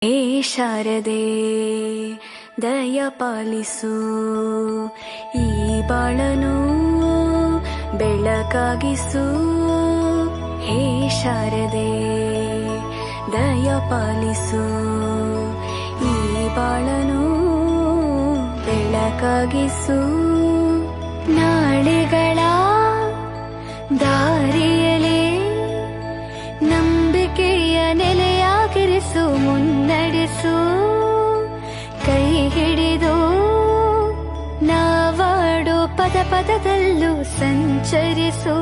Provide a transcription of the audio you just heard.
ಹೇ ಶಾರದೆ ದಯ ಪಾಲಿಸು, ಈ ಬಾಳನು ಬೆಳಕಾಗಿಸು. ಹೇ ಶಾರದೆ ದಯ ಪಾಲಿಸು, ಈ ಬಾಳನು ಬೆಳಕಾಗಿಸು. ನಾಳೆಗಳ ದಾರಿಯಲೇ ನಂಬಿಕೆಯ ನೆಲೆಯಾಗಿರಿಸು, ಮುನ್ನಡೆಸು. ಕೈ ಹಿಡಿದು ನಾವಾಡೋ ಪದ ಪದದಲ್ಲೂ ಸಂಚರಿಸು.